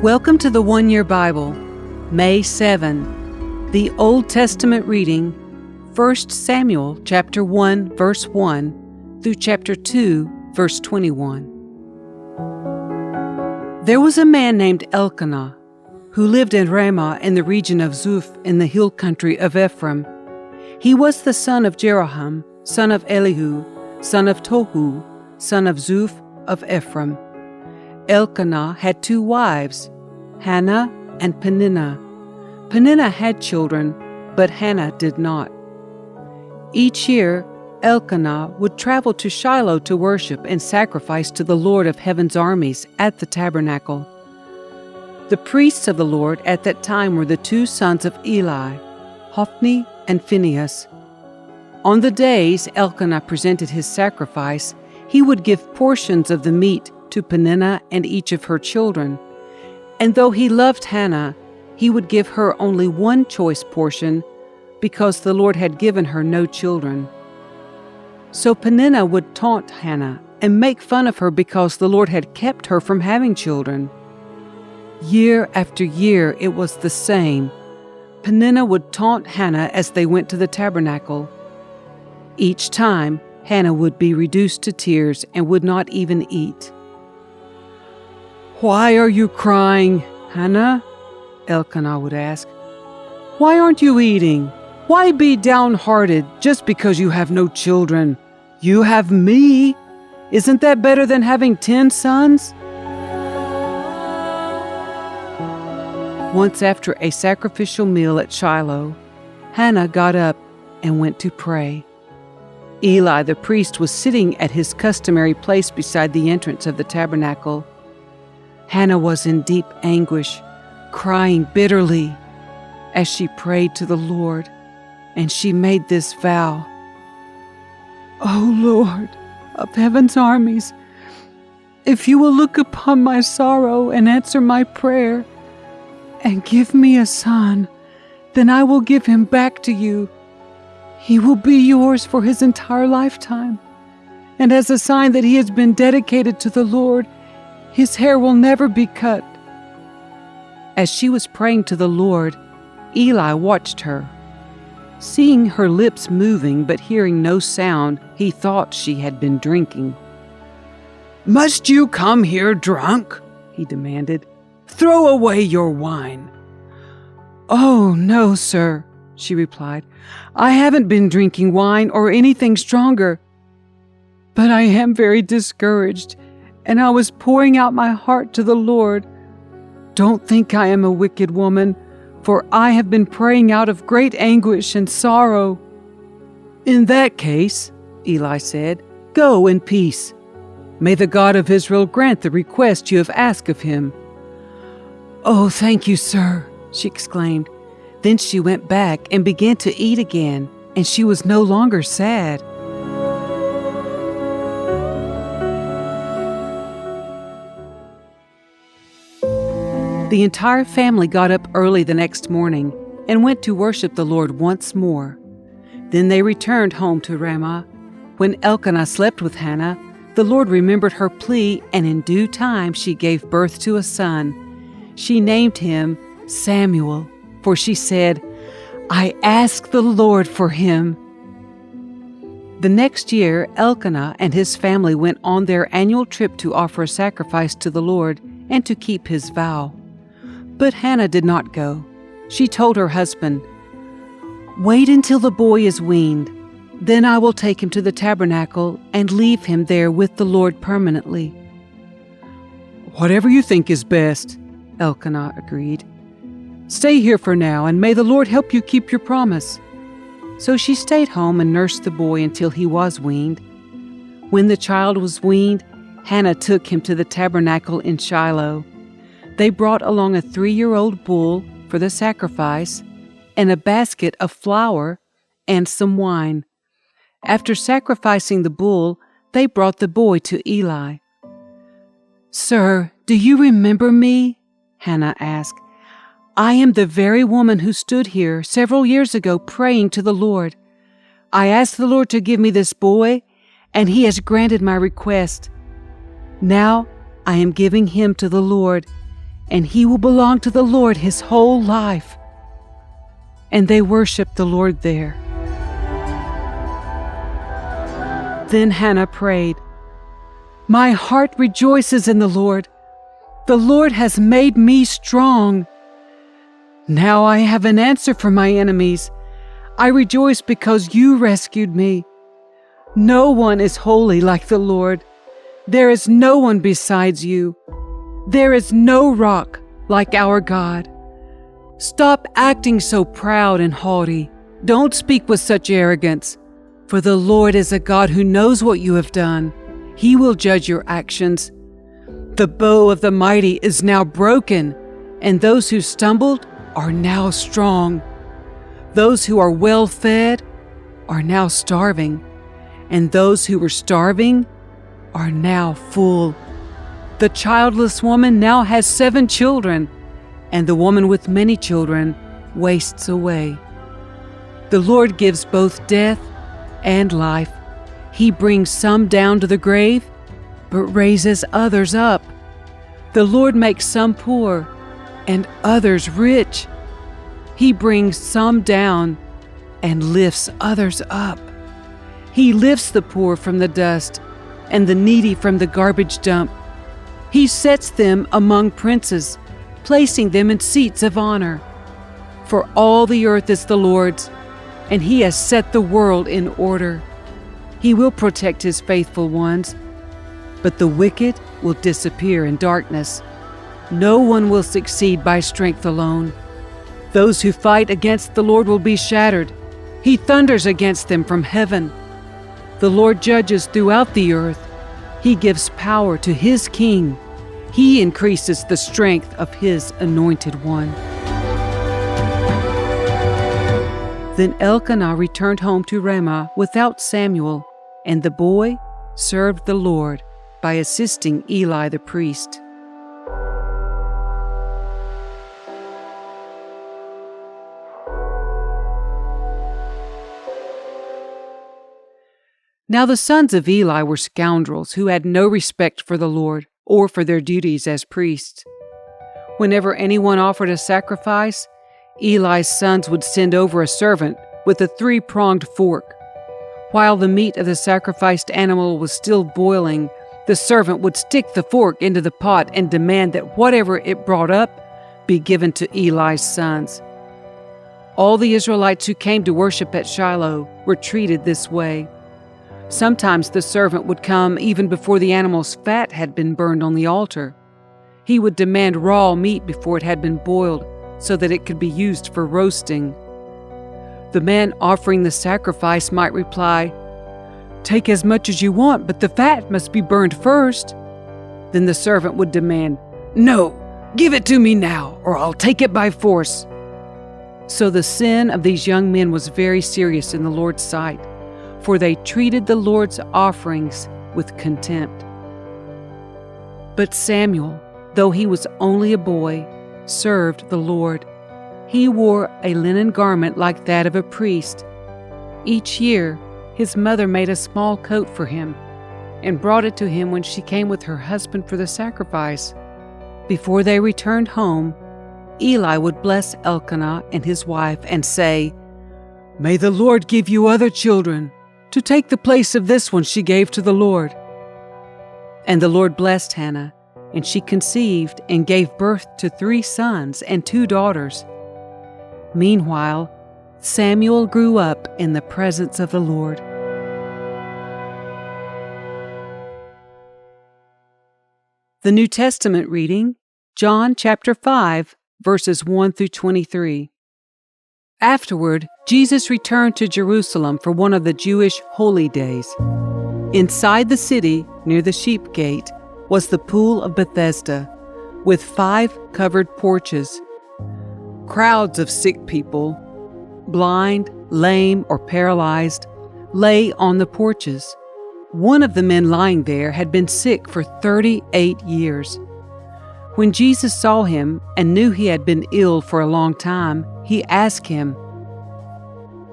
Welcome to the One Year Bible, May 7. The Old Testament reading, 1 Samuel chapter 1, verse 1 through chapter 2, verse 21. There was a man named Elkanah who lived in Ramah in the region of Zuph in the hill country of Ephraim. He was the son of Jeroham, son of Elihu, son of Tohu, son of Zuph of Ephraim. Elkanah had two wives, Hannah and Peninnah. Peninnah had children, but Hannah did not. Each year, Elkanah would travel to Shiloh to worship and sacrifice to the Lord of heaven's armies at the tabernacle. The priests of the Lord at that time were the two sons of Eli, Hophni and Phinehas. On the days Elkanah presented his sacrifice, he would give portions of the meat to Peninnah and each of her children. And though he loved Hannah, he would give her only one choice portion because the Lord had given her no children. So Peninnah would taunt Hannah and make fun of her because the Lord had kept her from having children. Year after year it was the same. Peninnah would taunt Hannah as they went to the tabernacle. Each time, Hannah would be reduced to tears and would not even eat. "Why are you crying, Hannah?" Elkanah would ask. "Why aren't you eating? Why be downhearted just because you have no children? You have me. Isn't that better than having 10 sons?" Once after a sacrificial meal at Shiloh, Hannah got up and went to pray. Eli the priest was sitting at his customary place beside the entrance of the tabernacle. Hannah was in deep anguish, crying bitterly as she prayed to the Lord, and she made this vow. "O Lord of heaven's armies, if you will look upon my sorrow and answer my prayer, and give me a son, then I will give him back to you. He will be yours for his entire lifetime, and as a sign that he has been dedicated to the Lord, his hair will never be cut." As she was praying to the Lord, Eli watched her. Seeing her lips moving but hearing no sound, he thought she had been drinking. "Must you come here drunk?" he demanded. "Throw away your wine." "Oh, no, sir," she replied. "I haven't been drinking wine or anything stronger. But I am very discouraged, and I was pouring out my heart to the Lord. Don't think I am a wicked woman, for I have been praying out of great anguish and sorrow." "In that case," Eli said, "go in peace. May the God of Israel grant the request you have asked of him." "Oh, thank you, sir," she exclaimed. Then she went back and began to eat again, and she was no longer sad. The entire family got up early the next morning and went to worship the Lord once more. Then they returned home to Ramah. When Elkanah slept with Hannah, the Lord remembered her plea, and in due time she gave birth to a son. She named him Samuel, for she said, "I asked the Lord for him." The next year, Elkanah and his family went on their annual trip to offer a sacrifice to the Lord and to keep his vow. But Hannah did not go. She told her husband, "Wait until the boy is weaned. Then I will take him to the tabernacle and leave him there with the Lord permanently." "Whatever you think is best," Elkanah agreed. "Stay here for now, and may the Lord help you keep your promise." So she stayed home and nursed the boy until he was weaned. When the child was weaned, Hannah took him to the tabernacle in Shiloh. They brought along a 3-year-old bull for the sacrifice, and a basket of flour and some wine. After sacrificing the bull, they brought the boy to Eli. "Sir, do you remember me?" Hannah asked. "I am the very woman who stood here several years ago praying to the Lord. I asked the Lord to give me this boy, and he has granted my request. Now I am giving him to the Lord, and he will belong to the Lord his whole life." And they worshiped the Lord there. Then Hannah prayed, "My heart rejoices in the Lord. The Lord has made me strong. Now I have an answer for my enemies. I rejoice because you rescued me. No one is holy like the Lord. There is no one besides you. There is no rock like our God. Stop acting so proud and haughty. Don't speak with such arrogance, for the Lord is a God who knows what you have done. He will judge your actions. The bow of the mighty is now broken, and those who stumbled are now strong. Those who are well fed are now starving, and those who were starving are now full. The childless woman now has 7 children, and the woman with many children wastes away. The Lord gives both death and life. He brings some down to the grave, but raises others up. The Lord makes some poor and others rich. He brings some down and lifts others up. He lifts the poor from the dust and the needy from the garbage dump. He sets them among princes, placing them in seats of honor. For all the earth is the Lord's, and he has set the world in order. He will protect his faithful ones, but the wicked will disappear in darkness. No one will succeed by strength alone. Those who fight against the Lord will be shattered. He thunders against them from heaven. The Lord judges throughout the earth. He gives power to his king. He increases the strength of his anointed one. Then Elkanah returned home to Ramah without Samuel, and the boy served the Lord by assisting Eli the priest. Now the sons of Eli were scoundrels who had no respect for the Lord or for their duties as priests. Whenever anyone offered a sacrifice, Eli's sons would send over a servant with a 3-pronged fork. While the meat of the sacrificed animal was still boiling, the servant would stick the fork into the pot and demand that whatever it brought up be given to Eli's sons. All the Israelites who came to worship at Shiloh were treated this way. Sometimes the servant would come even before the animal's fat had been burned on the altar. He would demand raw meat before it had been boiled so that it could be used for roasting. The man offering the sacrifice might reply, "Take as much as you want, but the fat must be burned first." Then the servant would demand, "No, give it to me now, or I'll take it by force." So the sin of these young men was very serious in the Lord's sight, for they treated the Lord's offerings with contempt. But Samuel, though he was only a boy, served the Lord. He wore a linen garment like that of a priest. Each year, his mother made a small coat for him and brought it to him when she came with her husband for the sacrifice. Before they returned home, Eli would bless Elkanah and his wife and say, "May the Lord give you other children to take the place of this one she gave to the Lord." And the Lord blessed Hannah, and she conceived and gave birth to 3 sons and 2 daughters. Meanwhile, Samuel grew up in the presence of the Lord. The New Testament reading, John chapter 5, verses 1 through 23. Afterward, Jesus returned to Jerusalem for one of the Jewish holy days. Inside the city, near the sheep gate, was the pool of Bethesda, with 5 covered porches. Crowds of sick people, blind, lame, or paralyzed, lay on the porches. One of the men lying there had been sick for 38 years. When Jesus saw him and knew he had been ill for a long time, he asked him,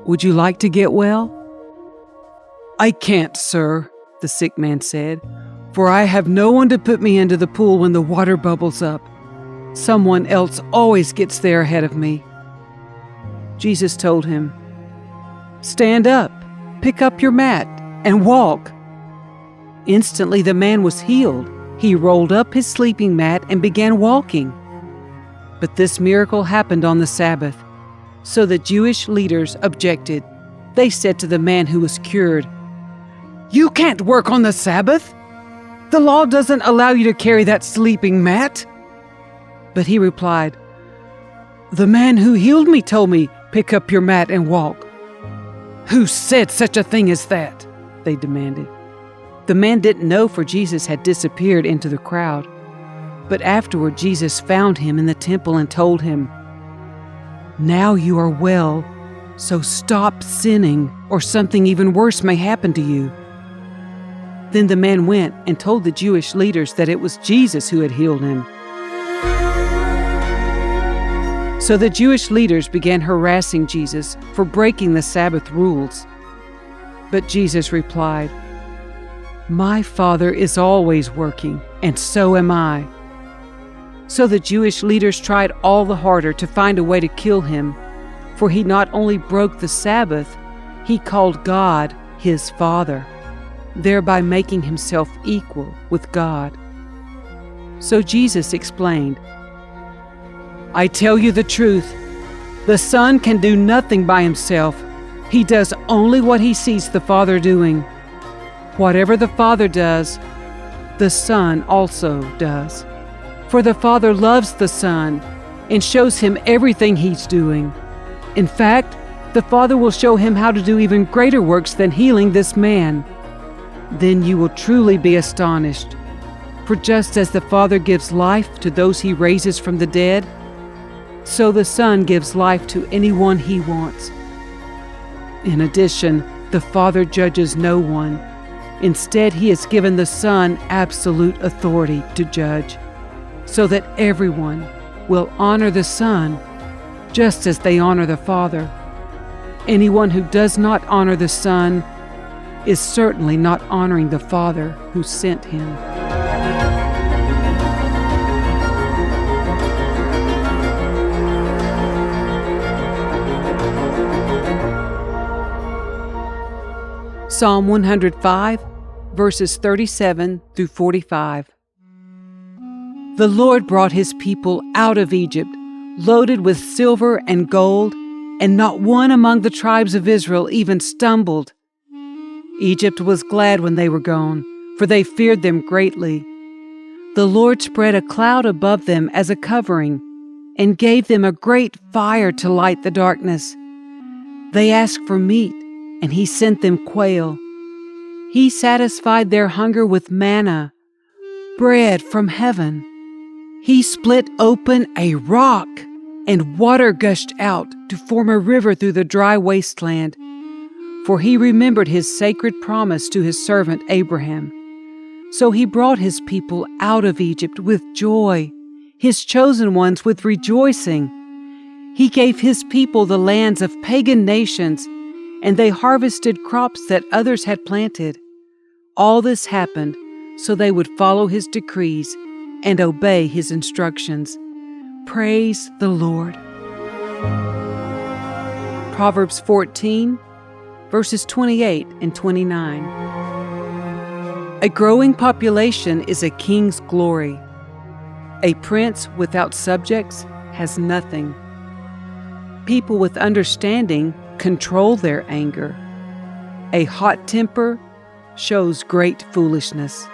"Would you like to get well?" "I can't, sir," the sick man said, "for I have no one to put me into the pool when the water bubbles up. Someone else always gets there ahead of me." Jesus told him, "Stand up, pick up your mat, and walk." Instantly the man was healed. He rolled up his sleeping mat and began walking. But this miracle happened on the Sabbath, so the Jewish leaders objected. They said to the man who was cured, "You can't work on the Sabbath. The law doesn't allow you to carry that sleeping mat." But he replied, "The man who healed me told me, 'Pick up your mat and walk.'" "Who said such a thing as that?" they demanded. The man didn't know, for Jesus had disappeared into the crowd. But afterward Jesus found him in the temple and told him, "Now you are well, so stop sinning, or something even worse may happen to you." Then the man went and told the Jewish leaders that it was Jesus who had healed him. So the Jewish leaders began harassing Jesus for breaking the Sabbath rules. But Jesus replied, "My Father is always working, and so am I." So the Jewish leaders tried all the harder to find a way to kill him, for he not only broke the Sabbath, he called God his Father, thereby making himself equal with God. So Jesus explained, "I tell you the truth, the Son can do nothing by himself. He does only what he sees the Father doing. Whatever the Father does, the Son also does. For the Father loves the Son and shows him everything he's doing. In fact, the Father will show him how to do even greater works than healing this man. Then you will truly be astonished. For just as the Father gives life to those he raises from the dead, so the Son gives life to anyone he wants. In addition, the Father judges no one. Instead, he has given the Son absolute authority to judge, so that everyone will honor the Son just as they honor the Father. Anyone who does not honor the Son is certainly not honoring the Father who sent him." Psalm 105, verses 37 through 45. The Lord brought his people out of Egypt, loaded with silver and gold, and not one among the tribes of Israel even stumbled. Egypt was glad when they were gone, for they feared them greatly. The Lord spread a cloud above them as a covering, and gave them a great fire to light the darkness. They asked for meat, and he sent them quail. He satisfied their hunger with manna, bread from heaven. He split open a rock, and water gushed out to form a river through the dry wasteland. For he remembered his sacred promise to his servant Abraham. So he brought his people out of Egypt with joy, his chosen ones with rejoicing. He gave his people the lands of pagan nations, and they harvested crops that others had planted. All this happened so they would follow his decrees and obey his instructions. Praise the Lord. Proverbs 14, verses 28 and 29. A growing population is a king's glory. A prince without subjects has nothing. People with understanding control their anger. A hot temper shows great foolishness.